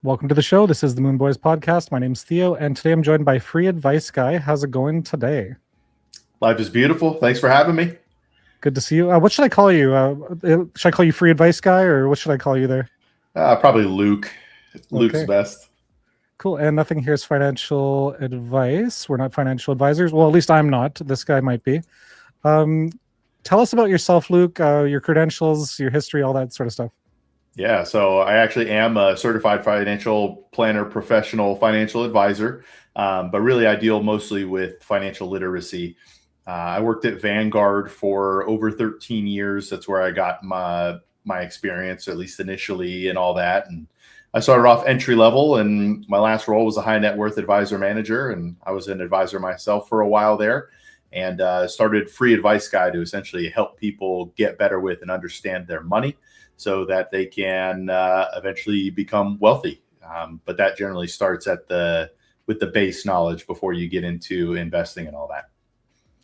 Welcome to the show. This is the Moon Boys podcast. My name's Theo, and today I'm joined by Free Advice Guy. How's it going today? Life is beautiful. Thanks for having me. Good to see you. What should I call you? Should I call you Free Advice Guy, or what should I call you there? Probably Luke. Luke's Okay. best. Cool. And nothing here is financial advice. We're not financial advisors. Well, at least I'm not. This guy might be. Tell us about yourself, Luke, your credentials, your history, all that sort of stuff. Yeah, so I actually am a certified financial planner, professional financial advisor, but really I deal mostly with financial literacy. I worked at Vanguard for over 13 years. That's where I got my experience, at least initially, and all that. And I started off entry level, and my last role was a high net worth advisor manager, and I was an advisor myself for a while there, and started Free Advice Guy to essentially help people get better with and understand their money, so that they can eventually become wealthy. But that generally starts with the base knowledge before you get into investing and all that.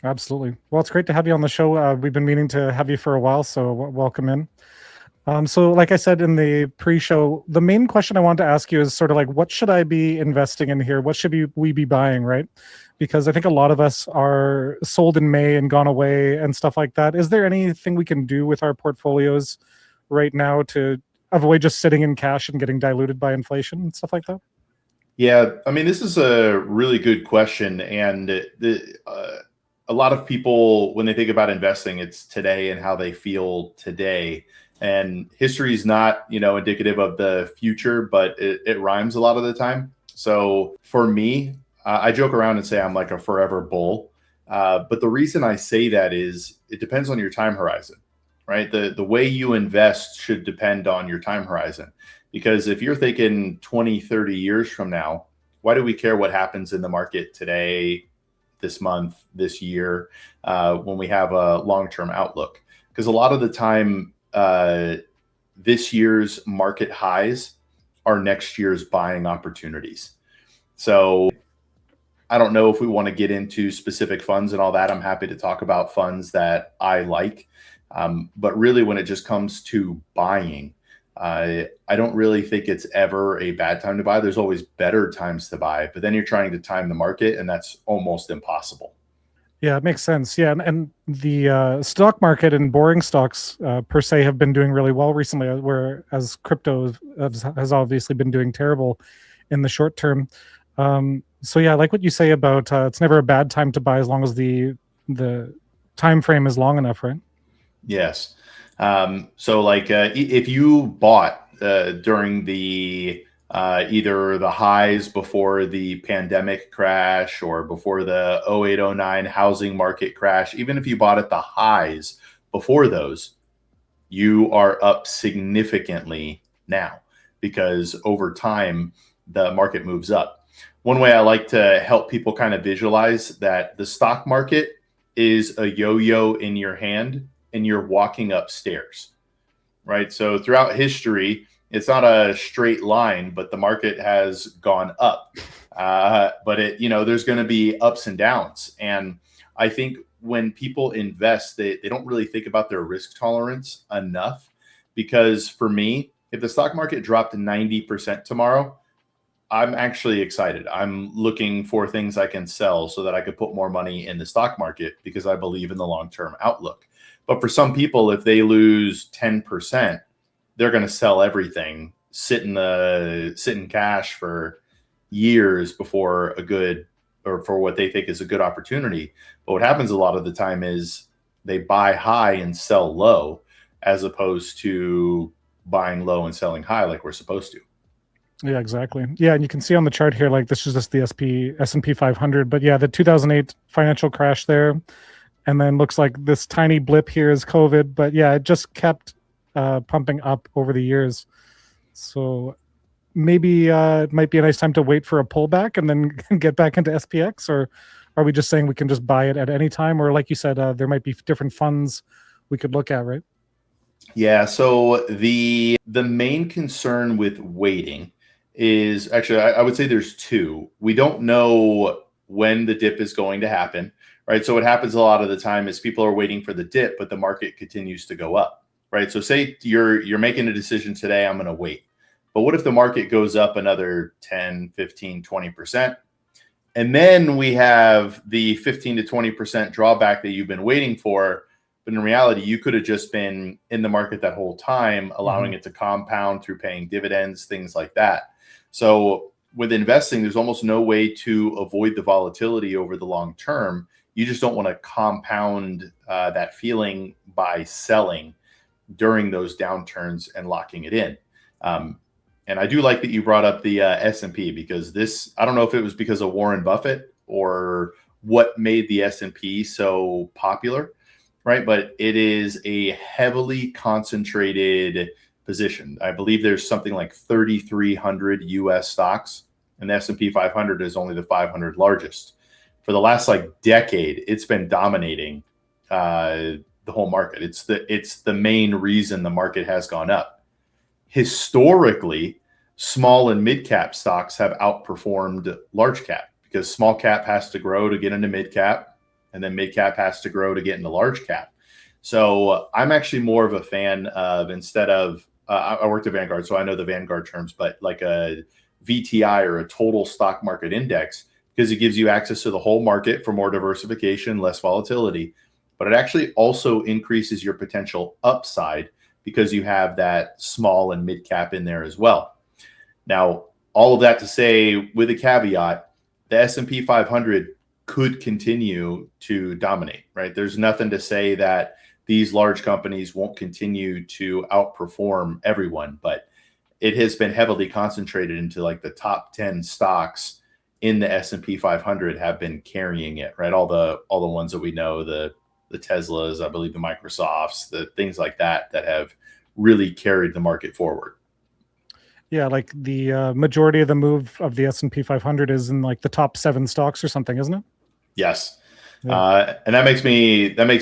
Absolutely. Well, it's great to have you on the show. We've been meaning to have you for a while, so welcome in. So like I said in the pre-show, the main question I want to ask you is sort of like, what should I be investing in here? What should we be buying, right? Because I think a lot of us are sold in May and gone away and stuff like that. Is there anything we can do with our portfolios right now to avoid just sitting in cash and getting diluted by inflation and stuff like that? Yeah, I mean, this is a really good question. And a lot of people, when they think about investing, it's today and how they feel today. And history is not, indicative of the future, but it rhymes a lot of the time. So for me, I joke around and say I'm like a forever bull. But the reason I say that is it depends on your time horizon, right? The way you invest should depend on your time horizon. Because if you're thinking 20, 30 years from now, why do we care what happens in the market today, this month, this year, when we have a long-term outlook? Because a lot of the time, this year's market highs are next year's buying opportunities. So I don't know if we want to get into specific funds and all that. I'm happy to talk about funds that I like. But really, when it just comes to buying, I don't really think it's ever a bad time to buy. There's always better times to buy, but then you're trying to time the market, and that's almost impossible. Yeah, it makes sense. Yeah, and the stock market and boring stocks per se have been doing really well recently, whereas crypto has obviously been doing terrible in the short term. So yeah, I like what you say about it's never a bad time to buy as long as the time frame is long enough, right? Yes. So like if you bought during the either the highs before the pandemic crash or before the 0809 housing market crash, even if you bought at the highs before those, you are up significantly now because over time the market moves up. One way I like to help people kind of visualize that the stock market is a yo-yo in your hand and you're walking upstairs, right? So throughout history, it's not a straight line, but the market has gone up. But there's going to be ups and downs. And I think when people invest, they don't really think about their risk tolerance enough. Because for me, if the stock market dropped 90% tomorrow, I'm actually excited. I'm looking for things I can sell so that I could put more money in the stock market because I believe in the long-term outlook. But for some people, if they lose 10%, they're going to sell everything, sit in cash for years before for what they think is a good opportunity. But what happens a lot of the time is they buy high and sell low, as opposed to buying low and selling high like we're supposed to. Yeah, exactly. Yeah, and you can see on the chart here, like this is just the S&P 500, but yeah, the 2008 financial crash there, and then looks like this tiny blip here is COVID, but yeah, it just kept pumping up over the years. So maybe it might be a nice time to wait for a pullback and then get back into SPX, or are we just saying we can just buy it at any time? Or like you said, there might be different funds we could look at, right? Yeah, so the main concern with waiting is actually, I would say there's two. We don't know when the dip is going to happen, right? So what happens a lot of the time is people are waiting for the dip, but the market continues to go up, right? So say you're making a decision today, I'm going to wait. But what if the market goes up another 10, 15, 20%? And then we have the 15 to 20% drawback that you've been waiting for. But in reality, you could have just been in the market that whole time, allowing it to compound through paying dividends, things like that. So with investing, there's almost no way to avoid the volatility over the long term. You just don't want to compound that feeling by selling during those downturns and locking it in. And I do like that you brought up the S&P, because this, I don't know if it was because of Warren Buffett or what made the S&P so popular, right? But it is a heavily concentrated position. I believe there's something like 3,300 US stocks, and the S&P 500 is only the 500 largest. For the last decade, it's been dominating the whole market. It's the main reason the market has gone up. Historically, small and mid cap stocks have outperformed large cap, because small cap has to grow to get into mid cap, and then mid cap has to grow to get into large cap. So I'm actually more of a fan of, instead of, I worked at Vanguard, so I know the Vanguard terms, but like a VTI or a total stock market index, because it gives you access to the whole market for more diversification, less volatility, but it actually also increases your potential upside, because you have that small and mid cap in there as well. Now, all of that to say, with a caveat, the S&P 500 could continue to dominate, right? There's nothing to say that these large companies won't continue to outperform everyone, but it has been heavily concentrated into the top 10 stocks in the S&P 500 have been carrying it, right? All the ones that we know, the Teslas, I believe the Microsofts, the things like that have really carried the market forward. Yeah, like the majority of the move of the S&P 500 is in the top 7 stocks or something, isn't it? Yes. Yeah. And that makes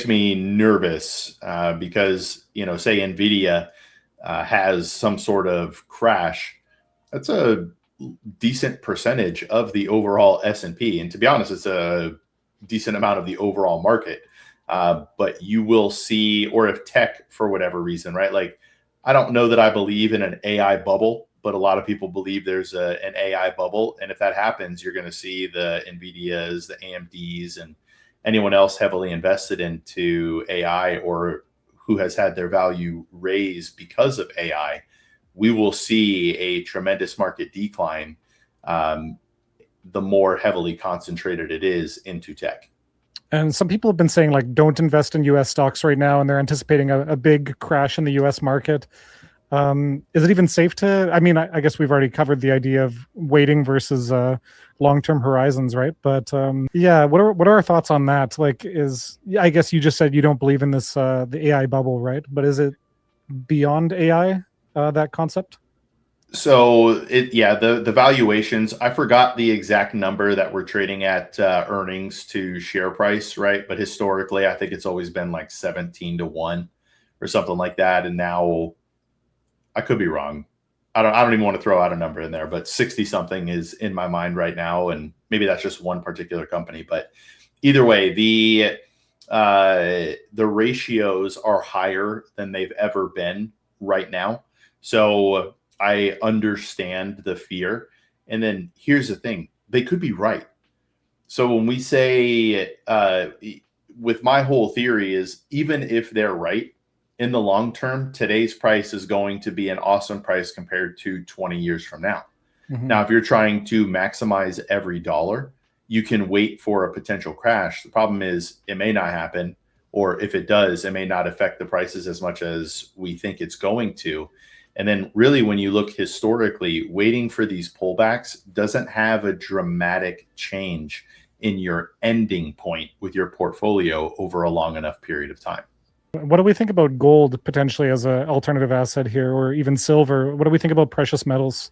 me nervous because, say Nvidia has some sort of crash. That's a decent percentage of the overall S&P. And to be honest, it's a decent amount of the overall market. But you will see, or if tech, for whatever reason, right? I don't know that I believe in an AI bubble, but a lot of people believe there's an AI bubble. And if that happens, you're going to see the NVIDIAs, the AMDs, and anyone else heavily invested into AI or who has had their value raised because of AI. We will see a tremendous market decline the more heavily concentrated it is into tech. And some people have been saying don't invest in US stocks right now, and they're anticipating a big crash in the US market. Is it even safe to, I guess we've already covered the idea of waiting versus long-term horizons, right? But yeah, what are our thoughts on that? I guess you just said you don't believe in this, the AI bubble, right? But is it beyond AI, that concept? So the valuations, I forgot the exact number that we're trading at earnings to share price, right? But historically, I think it's always been 17 to 1 or something like that. And now I could be wrong. I don't even want to throw out a number in there, but 60 something is in my mind right now. And maybe that's just one particular company, but either way, the ratios are higher than they've ever been right now. So I understand the fear. And then here's the thing, they could be right. So when we say, with my whole theory is, even if they're right, in the long term, today's price is going to be an awesome price compared to 20 years from now. Mm-hmm. Now, if you're trying to maximize every dollar, you can wait for a potential crash. The problem is it may not happen, or if it does, it may not affect the prices as much as we think it's going to. And then really, when you look historically, waiting for these pullbacks doesn't have a dramatic change in your ending point with your portfolio over a long enough period of time. What do we think about gold potentially as an alternative asset here, or even silver? What do we think about precious metals?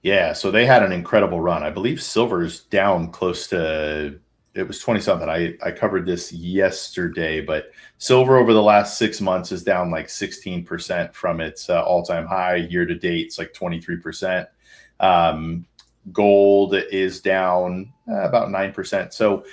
Yeah, so they had an incredible run. I believe silver's down close to, it was 20 something. I covered this yesterday, but silver over the last 6 months is down 16% from its all-time high. Year to date, it's 23%. Gold is down about 9%. So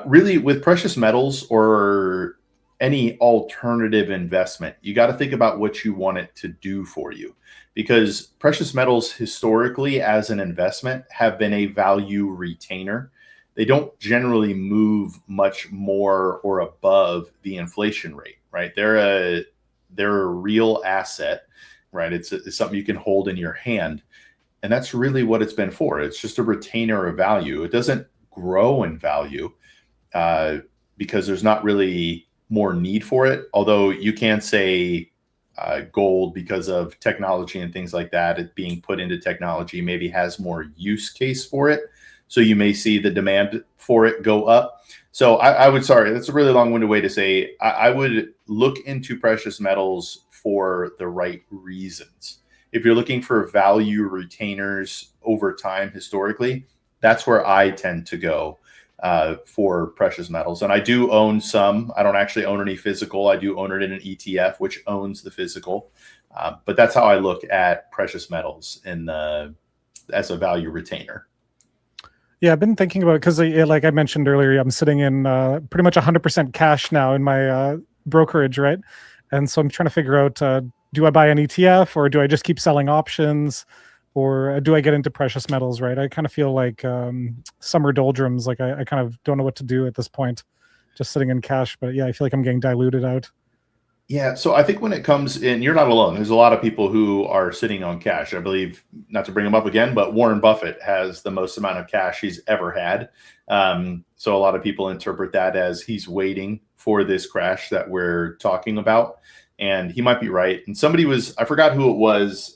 really, with precious metals or any alternative investment, you got to think about what you want it to do for you, because precious metals historically as an investment have been a value retainer. They don't generally move much more or above the inflation rate, right? They're a real asset, right? It's something you can hold in your hand. And that's really what it's been for. It's just a retainer of value. It doesn't grow in value because there's not really more need for it. Although you can say gold, because of technology and things like that, it being put into technology maybe has more use case for it. So you may see the demand for it go up. So I would, sorry, that's a really long-winded way to say I would look into precious metals for the right reasons. If you're looking for value retainers over time historically, that's where I tend to go for precious metals. And I do own some. I don't actually own any physical. I do own it in an ETF, which owns the physical. But that's how I look at precious metals as a value retainer. Yeah, I've been thinking about it because, like I mentioned earlier, I'm sitting in pretty much 100% cash now in my brokerage, right? And so I'm trying to figure out, do I buy an ETF or do I just keep selling options, or do I get into precious metals, right? I kind of feel like summer doldrums, like I kind of don't know what to do at this point, just sitting in cash. But yeah, I feel like I'm getting diluted out. Yeah, so I think when it comes in, you're not alone. There's a lot of people who are sitting on cash. I believe, not to bring him up again, but Warren Buffett has the most amount of cash he's ever had. So a lot of people interpret that as he's waiting for this crash that we're talking about. And he might be right. And somebody was, I forgot who it was,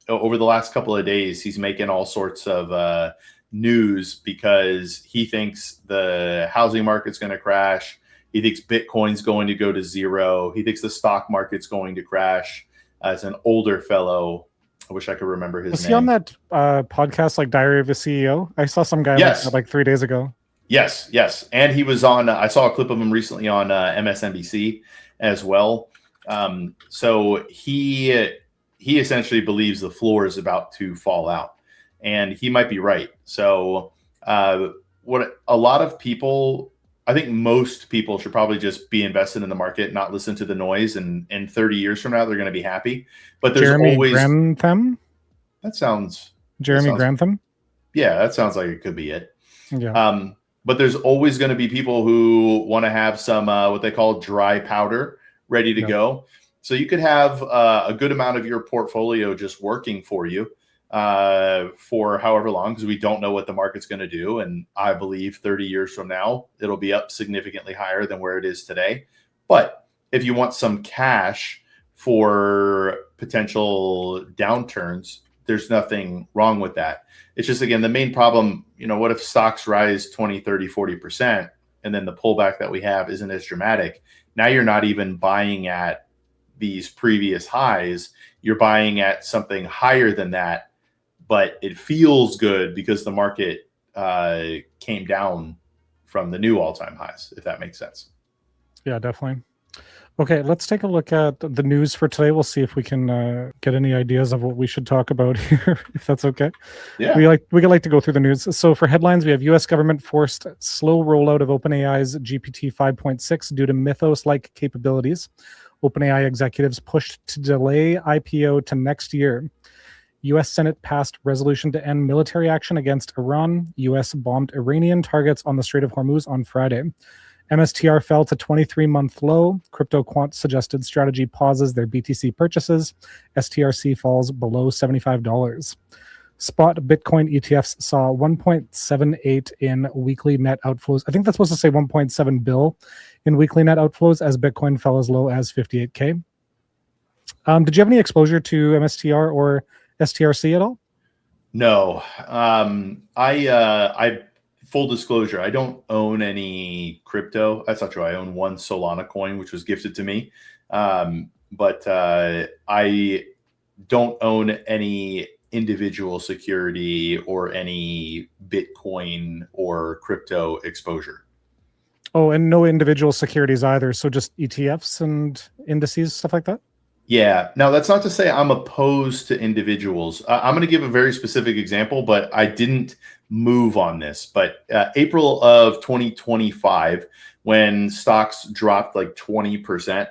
over the last couple of days, he's making all sorts of news because he thinks the housing market's going to crash. He thinks Bitcoin's going to go to zero. He thinks the stock market's going to crash. As an older fellow, I wish I could remember his name. Was he on that podcast, like Diary of a CEO? I saw some guy like 3 days ago. Yes. And he was on, I saw a clip of him recently on MSNBC as well. So he essentially believes the floor is about to fall out, and he might be right. So what a lot of people, I think most people should probably just be invested in the market, not listen to the noise. And 30 years from now, they're going to be happy. But there's always Grantham. That sounds Grantham. Yeah, that sounds like it could be it. Yeah. But there's always going to be people who want to have some what they call dry powder ready to go. So you could have a good amount of your portfolio just working for you for however long, because we don't know what the market's going to do. And I believe 30 years from now, it'll be up significantly higher than where it is today. But if you want some cash for potential downturns, there's nothing wrong with that. It's just, again, the main problem, what if stocks rise 20, 30, 40%, and then the pullback that we have isn't as dramatic? Now you're not even buying at these previous highs. You're buying at something higher than that, but it feels good because the market came down from the new all-time highs, if that makes sense. Yeah, definitely. Okay, let's take a look at the news for today. We'll see if we can get any ideas of what we should talk about here, if that's okay. Yeah. We like to go through the news. So for headlines, we have U.S. government forced slow rollout of OpenAI's GPT 5.6 due to Mythos-like capabilities. OpenAI executives pushed to delay IPO to next year. U.S. Senate passed resolution to end military action against Iran. U.S. bombed Iranian targets on the Strait of Hormuz on Friday. MSTR fell to 23-month low. Crypto quant suggested strategy pauses their BTC purchases. STRC falls below $75. Spot Bitcoin ETFs saw 1.78 in weekly net outflows. I think that's supposed to say 1.7 bill in weekly net outflows as Bitcoin fell as low as 58K. Did you have any exposure to MSTR or STRC at all? No. I full disclosure, I don't own any crypto. That's not true. I own one Solana coin, which was gifted to me. But I don't own any individual security or any Bitcoin or crypto exposure. Oh, and no individual securities either. So just ETFs and indices, stuff like that? Yeah. Now, that's not to say I'm opposed to individuals. I'm going to give a very specific example, but I didn't move on this. But April of 2025, when stocks dropped like 20%,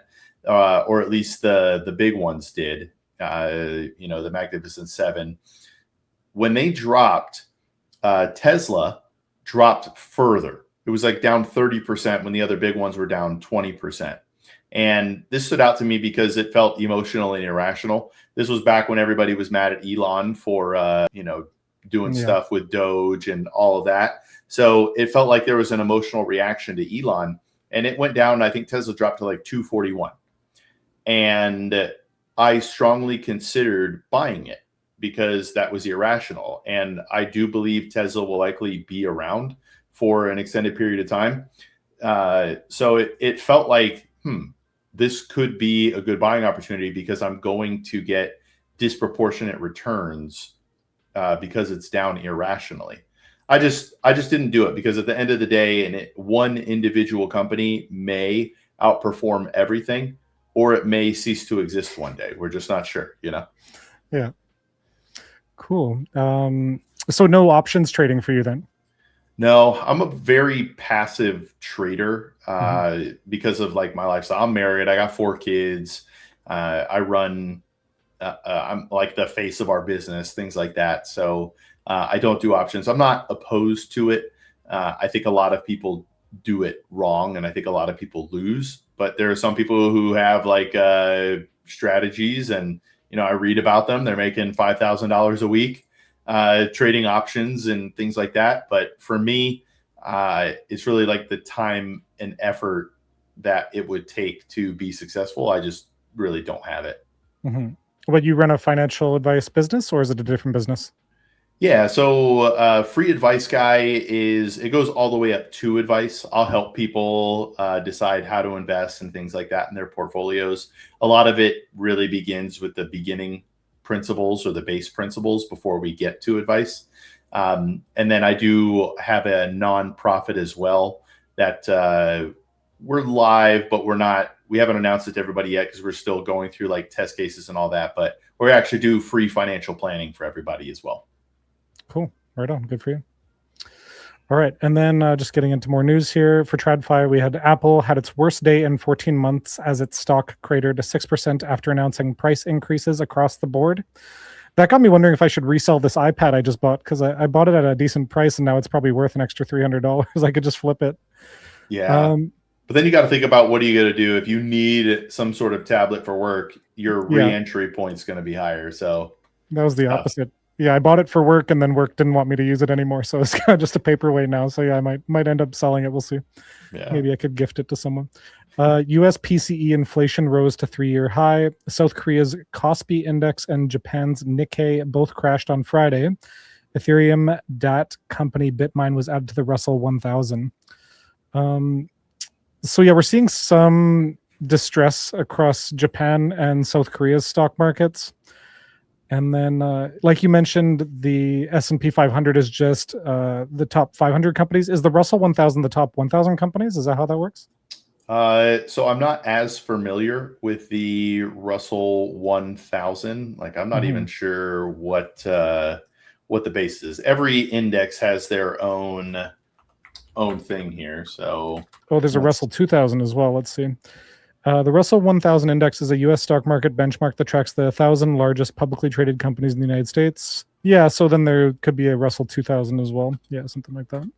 or at least the big ones did, the Magnificent Seven. When they dropped, Tesla dropped further. It was like down 30% when the other big ones were down 20%. And this stood out to me because it felt emotional and irrational. This was back when everybody was mad at Elon for, doing stuff with Doge and all of that. So it felt like there was an emotional reaction to Elon, and it went down. I think Tesla dropped to like 241. And I strongly considered buying it because that was irrational. And I do believe Tesla will likely be around for an extended period of time. So it felt like, this could be a good buying opportunity because I'm going to get disproportionate returns because it's down irrationally. I just didn't do it because at the end of the day, one individual company may outperform everything, or it may cease to exist one day. We're just not sure, Yeah. Cool. So no options trading for you then? No, I'm a very passive trader because of like my lifestyle. I'm married. I got 4 kids. I run. I'm like the face of our business, things like that. So I don't do options. I'm not opposed to it. I think a lot of people do it wrong, and I think a lot of people lose. But there are some people who have like strategies, and I read about them. They're making $5,000 a week trading options and things like that. But for me, it's really like the time and effort that it would take to be successful. I just really don't have it. Mm-hmm. But you run a financial advice business, or is it a different business? Yeah. So free advice guy it goes all the way up to advice. I'll help people decide how to invest and things like that in their portfolios. A lot of it really begins with the beginning principles or the base principles before we get to advice. And then I do have a nonprofit as well that we're live, but we haven't announced it to everybody yet because we're still going through like test cases and all that. But we actually do free financial planning for everybody as well. Cool. Right on. Good for you. All right. And then just getting into more news here for TradFi, we had Apple had its worst day in 14 months as its stock cratered to 6% after announcing price increases across the board. That got me wondering if I should resell this iPad I just bought, because I bought it at a decent price and now it's probably worth an extra $300. I could just flip it. Yeah. But then you got to think about what are you going to do if you need some sort of tablet for work, your re-entry point's going to be higher. So that was the opposite. Yeah, I bought it for work, and then work didn't want me to use it anymore, so it's kind of just a paperweight now. So yeah, I might end up selling it. We'll see. Yeah. Maybe I could gift it to someone. U.S. PCE inflation rose to 3-year high. South Korea's Kospi index and Japan's Nikkei both crashed on Friday. Ethereum DAT company Bitmine was added to the Russell 1000. So yeah, we're seeing some distress across Japan and South Korea's stock markets. And then, like you mentioned, the S&P 500 is just the top 500 companies. Is the Russell 1000 the top 1,000 companies? Is that how that works? So I'm not as familiar with the Russell 1000. Like, I'm not even sure what the base is. Every index has their own thing here. So there's a Russell 2000 as well. Let's see. The Russell 1000 index is a U.S. stock market benchmark that tracks the 1,000 largest publicly traded companies in the United States. Yeah, so then there could be a Russell 2000 as well. Yeah, something like that.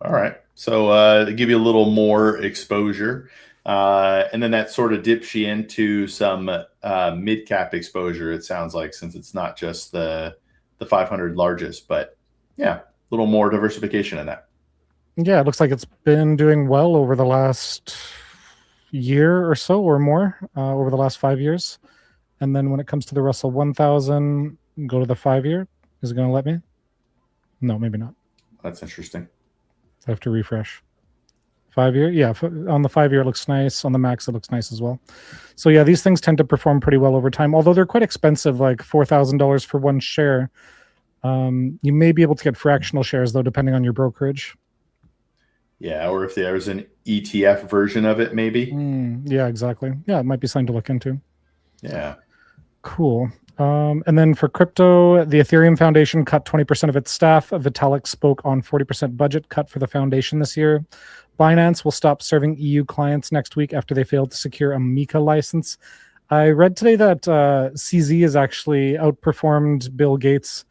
All right. So to give you a little more exposure, and then that sort of dips you into some mid-cap exposure, it sounds like, since it's not just the 500 largest. But yeah, a little more diversification in that. Yeah, it looks like it's been doing well over the last year or so or more, over the last 5 years. And then when it comes to the Russell 1000, go to the 5-year. Is it going to let me? No, maybe not. That's interesting. I have to refresh. 5-year? Yeah, on the 5-year it looks nice. On the max it looks nice as well. So yeah, these things tend to perform pretty well over time, although they're quite expensive, like $4,000 for one share. You may be able to get fractional shares, though, depending on your brokerage. Yeah, or if there's an ETF version of it, maybe. Yeah, exactly. Yeah, it might be something to look into. Yeah. Cool. And then for crypto, the Ethereum Foundation cut 20% of its staff. Vitalik spoke on 40% budget cut for the foundation this year. Binance will stop serving EU clients next week after they failed to secure a MiCA license. I read today that CZ has actually outperformed Bill Gates.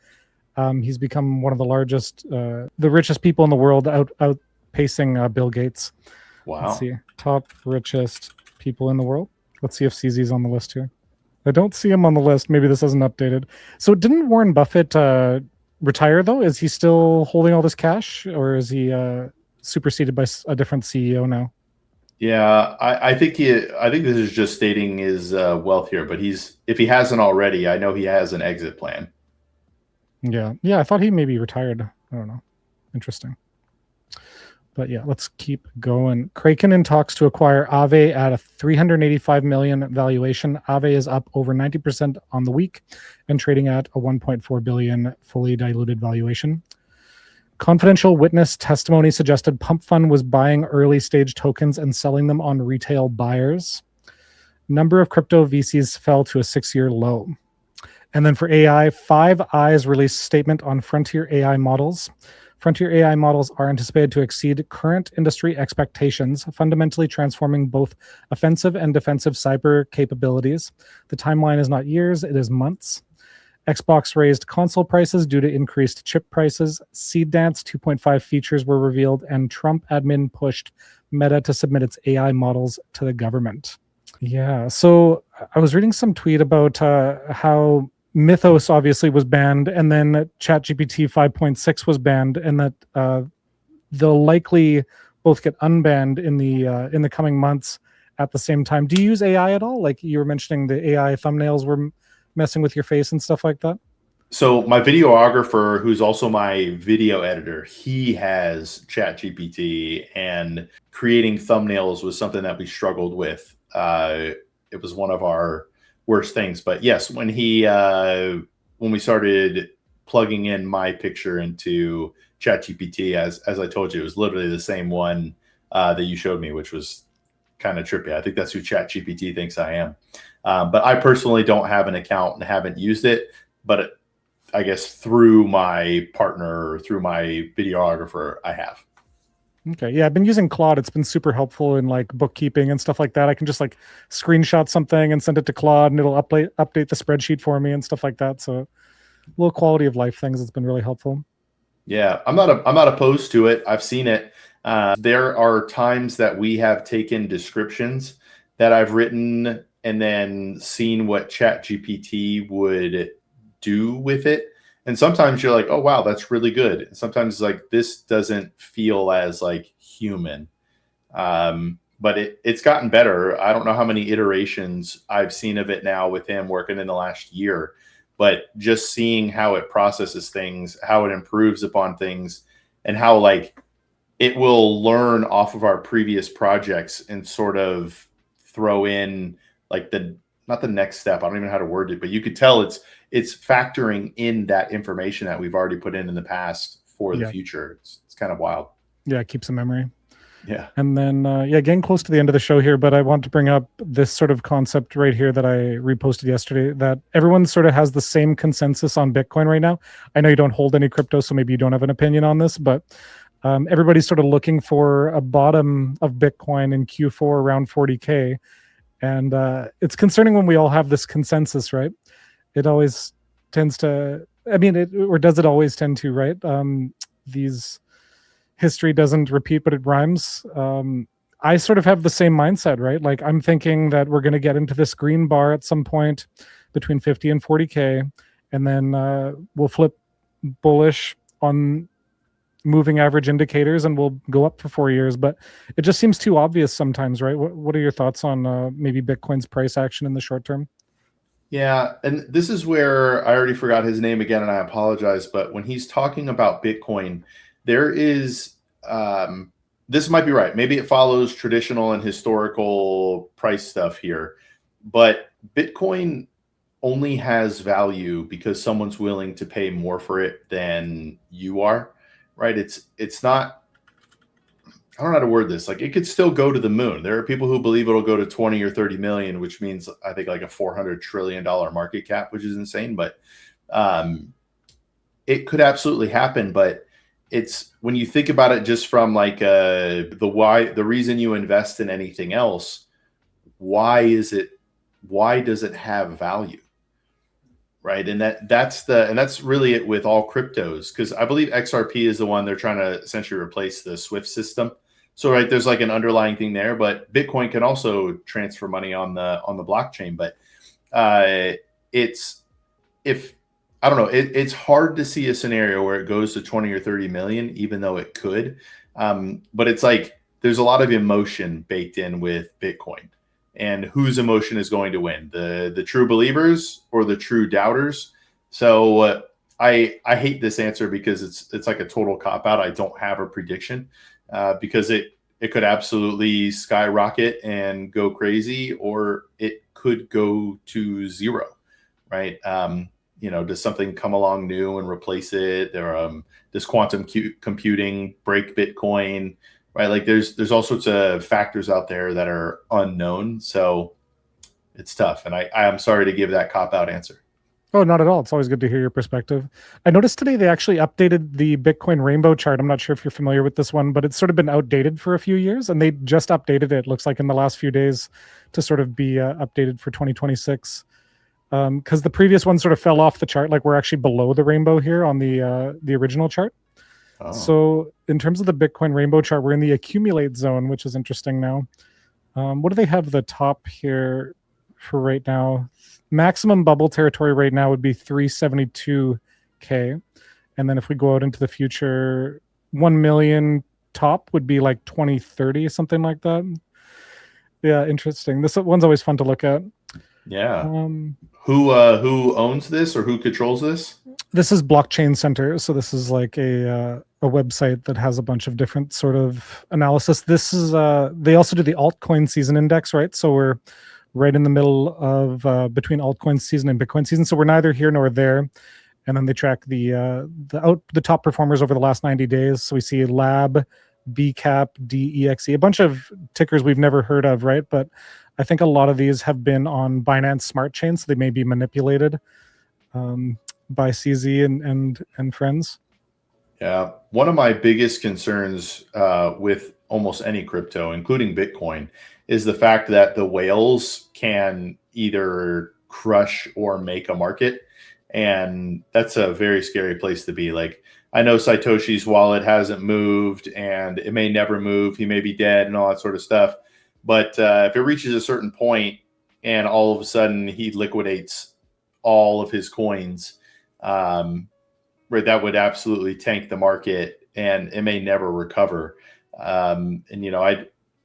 He's become one of the largest, the richest people in the world, outpacing Bill Gates. Wow. Let's see, top richest people in the world. Let's see if CZ's on the list here. I don't see him on the list. Maybe this isn't updated. So didn't Warren Buffett retire though? Is he still holding all this cash, or is he superseded by a different CEO now? Yeah, I think this is just stating his wealth here, but if he hasn't already, I know he has an exit plan. Yeah, I thought he maybe retired. I don't know. Interesting. But yeah, let's keep going. Kraken in talks to acquire Aave at a 385 million valuation. Aave is up over 90% on the week and trading at a 1.4 billion fully diluted valuation. Confidential witness testimony suggested Pump Fund was buying early stage tokens and selling them on retail buyers. Number of crypto VCs fell to a 6-year low. And then for AI, Five Eyes released statement on frontier AI models. Frontier AI models are anticipated to exceed current industry expectations, fundamentally transforming both offensive and defensive cyber capabilities. The timeline is not years, it is months. Xbox raised console prices due to increased chip prices. Seedance 2.5 features were revealed, and Trump admin pushed Meta to submit its AI models to the government. Yeah, so I was reading some tweet about how Mythos obviously was banned, and then ChatGPT 5.6 was banned, and that they'll likely both get unbanned in the coming months at the same time. Do you use AI at all? Like you were mentioning, the AI thumbnails were messing with your face and stuff like that? So my videographer, who's also my video editor, he has ChatGPT, and creating thumbnails was something that we struggled with. It was one of our worst things. But yes, when we started plugging in my picture into ChatGPT, as I told you, it was literally the same one that you showed me, which was kind of trippy. I think that's who ChatGPT thinks I am. But I personally don't have an account and haven't used it. But I guess through my partner, through my videographer, I have. Okay. Yeah, I've been using Claude. It's been super helpful in like bookkeeping and stuff like that. I can just like screenshot something and send it to Claude, and it'll update the spreadsheet for me and stuff like that. So little quality of life things. It's been really helpful. Yeah, I'm not opposed to it. I've seen it. There are times that we have taken descriptions that I've written and then seen what ChatGPT would do with it. And sometimes you're like, oh, wow, that's really good. And sometimes like, this doesn't feel as like human. But it's gotten better. I don't know how many iterations I've seen of it now with him working in the last year, but just seeing how it processes things, how it improves upon things, and how like it will learn off of our previous projects and sort of throw in like not the next step. I don't even know how to word it, but you could tell it's factoring in that information that we've already put in the past for the future. It's kind of wild. Yeah, it keeps a memory. Yeah. And then, getting close to the end of the show here, but I want to bring up this sort of concept right here that I reposted yesterday, that everyone sort of has the same consensus on Bitcoin right now. I know you don't hold any crypto, so maybe you don't have an opinion on this, but everybody's sort of looking for a bottom of Bitcoin in Q4 around 40K. And it's concerning when we all have this consensus, right? It always tends to, or does it always tend to, right? These history doesn't repeat, but it rhymes. I sort of have the same mindset, right? Like I'm thinking that we're going to get into this green bar at some point between 50 and 40K, and then we'll flip bullish on moving average indicators and we'll go up for 4 years. But it just seems too obvious sometimes, right? What are your thoughts on maybe Bitcoin's price action in the short term? Yeah, and this is where I already forgot his name again, and I apologize. But when he's talking about Bitcoin, there is, this might be right. Maybe it follows traditional and historical price stuff here, but Bitcoin only has value because someone's willing to pay more for it than you are, right? It's not, I don't know how to word this. Like it could still go to the moon. There are people who believe it'll go to 20 or 30 million, which means I think like a $400 trillion market cap, which is insane, but it could absolutely happen. But it's when you think about it just from like the reason you invest in anything else, why is it why does it have value? Right. And that's really it with all cryptos, because I believe XRP is the one they're trying to essentially replace the Swift system. So right, there's like an underlying thing there, but Bitcoin can also transfer money on the blockchain. But it's it's hard to see a scenario where it goes to 20 or 30 million, even though it could. But it's like there's a lot of emotion baked in with Bitcoin. And whose emotion is going to win, the true believers or the true doubters? So I hate this answer because it's like a total cop out. I don't have a prediction because it could absolutely skyrocket and go crazy, or it could go to zero, right? Does something come along new and replace it? Does quantum computing break Bitcoin? Right, like there's all sorts of factors out there that are unknown, so it's tough. And I am sorry to give that cop-out answer. Oh, not at all. It's always good to hear your perspective. I noticed today they actually updated the Bitcoin rainbow chart. I'm not sure if you're familiar with this one, but it's sort of been outdated for a few years, and they just updated it. Looks like in the last few days to sort of be updated for 2026. Because the previous one sort of fell off the chart. Like we're actually below the rainbow here on the original chart. Oh. So in terms of the Bitcoin rainbow chart, we're in the accumulate zone, which is interesting now. What do they have the top here for right now? Maximum bubble territory right now would be 372K. And then if we go out into the future, 1 million top would be like 2030, something like that. Yeah, interesting. This one's always fun to look at. Yeah. Who owns this or who controls this? This is Blockchain Center. So this is like a website that has a bunch of different sort of analysis. This is they also do the altcoin season index, right? So we're right in the middle of between altcoin season and Bitcoin season. So we're neither here nor there. And then they track the top performers over the last 90 days. So we see Lab, BCAP, DEXE, a bunch of tickers we've never heard of, right? But I think a lot of these have been on Binance Smart Chain, so they may be manipulated by CZ and friends. Yeah, one of my biggest concerns with almost any crypto, including Bitcoin, is the fact that the whales can either crush or make a market, and that's a very scary place to be. Like, I know Satoshi's wallet hasn't moved, and it may never move. He may be dead, and all that sort of stuff. But if it reaches a certain point and all of a sudden he liquidates all of his coins, right, that would absolutely tank the market, and it may never recover. And I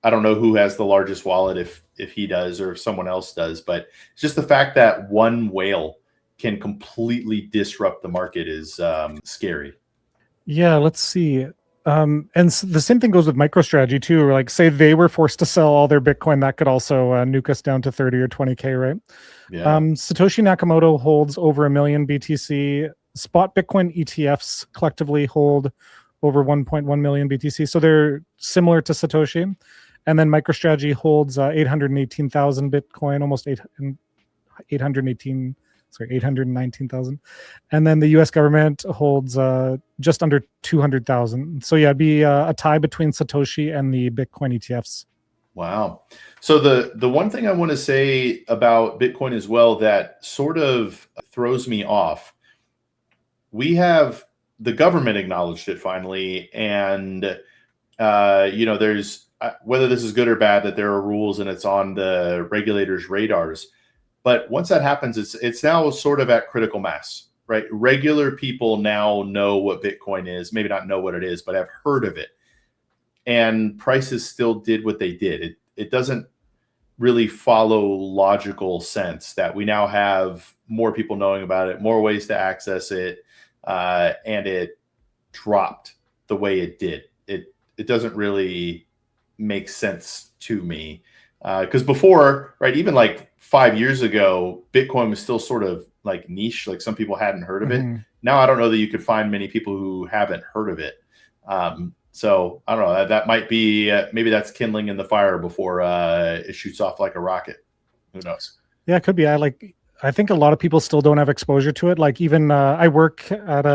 don't know who has the largest wallet, if he does or if someone else does, but it's just the fact that one whale can completely disrupt the market is scary. Yeah, let's see. And the same thing goes with MicroStrategy too. Like, say they were forced to sell all their Bitcoin, that could also nuke us down to 30 or 20K, right? Yeah. Satoshi Nakamoto holds over 1 million BTC. Spot Bitcoin ETFs collectively hold over 1.1 million BTC. So they're similar to Satoshi. And then MicroStrategy holds 818,000 Bitcoin, almost 819,000. And then the US government holds just under 200,000. So yeah, it'd be a tie between Satoshi and the Bitcoin ETFs. Wow. So the one thing I want to say about Bitcoin as well that sort of throws me off, we have the government acknowledged it finally. And, there's whether this is good or bad that there are rules and it's on the regulators' radars. But once that happens, it's now sort of at critical mass, right? Regular people now know what Bitcoin is, maybe not know what it is, but have heard of it. And prices still did what they did. It doesn't really follow logical sense that we now have more people knowing about it, more ways to access it, and it dropped the way it did. It doesn't really make sense to me. Because before, right, even like 5 years ago, Bitcoin was still sort of like niche, like some people hadn't heard of it. Now I don't know that you could find many people who haven't heard of it. So I don't know, that might be, maybe that's kindling in the fire before it shoots off like a rocket. Who knows? Yeah, it could be. I think a lot of people still don't have exposure to it. Like even I work at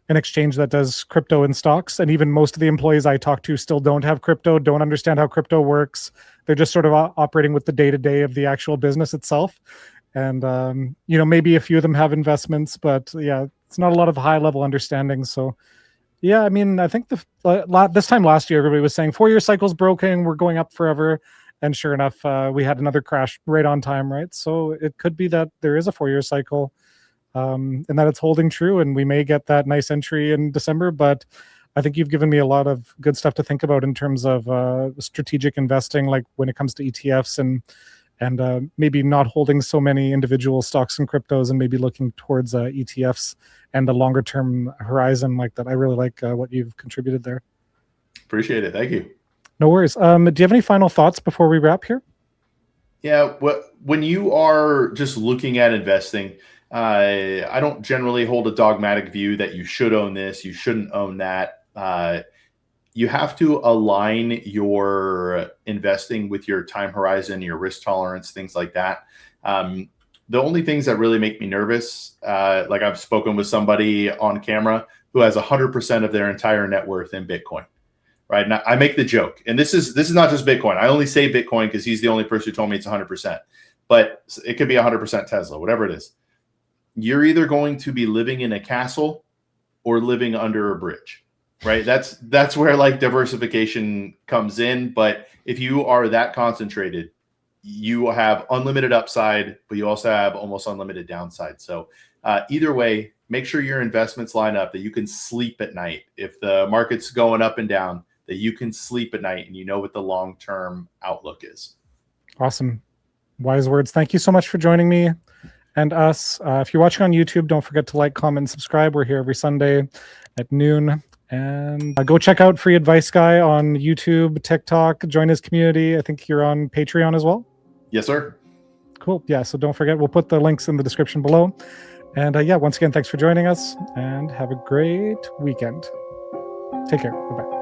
an exchange that does crypto and stocks. And even most of the employees I talk to still don't have crypto, don't understand how crypto works. They're just sort of operating with the day-to-day of the actual business itself. And, maybe a few of them have investments, but yeah, it's not a lot of high-level understanding. So yeah, I mean, I think this time last year, everybody was saying 4-year cycle's broken, we're going up forever. And sure enough, we had another crash right on time, right? So it could be that there is a 4-year cycle, and that it's holding true, and we may get that nice entry in December. But I think you've given me a lot of good stuff to think about in terms of strategic investing, like when it comes to ETFs and maybe not holding so many individual stocks and cryptos, and maybe looking towards ETFs and the longer term horizon like that. I really like what you've contributed there. Appreciate it. Thank you. No worries. Do you have any final thoughts before we wrap here? Yeah, when you are just looking at investing, I don't generally hold a dogmatic view that you should own this, you shouldn't own that. You have to align your investing with your time horizon, your risk tolerance, things like that. The only things that really make me nervous, like I've spoken with somebody on camera who has 100% of their entire net worth in Bitcoin. Right. Now, I make the joke, and this is not just Bitcoin. I only say Bitcoin because he's the only person who told me it's 100%, but it could be 100% Tesla, whatever it is. You're either going to be living in a castle or living under a bridge, right? That's where like diversification comes in. But if you are that concentrated, you have unlimited upside, but you also have almost unlimited downside. So either way, make sure your investments line up, that you can sleep at night. If the market's going up and down, that you can sleep at night and you know what the long-term outlook is. Awesome. Wise words. Thank you so much for joining me and us. If you're watching on YouTube, don't forget to like, comment, and subscribe. We're here every Sunday at noon. And go check out Free Advice Guy on YouTube, TikTok, join his community. I think you're on Patreon as well. Yes, sir. Cool. Yeah, so don't forget, we'll put the links in the description below. And yeah, once again, thanks for joining us and have a great weekend. Take care. Bye-bye.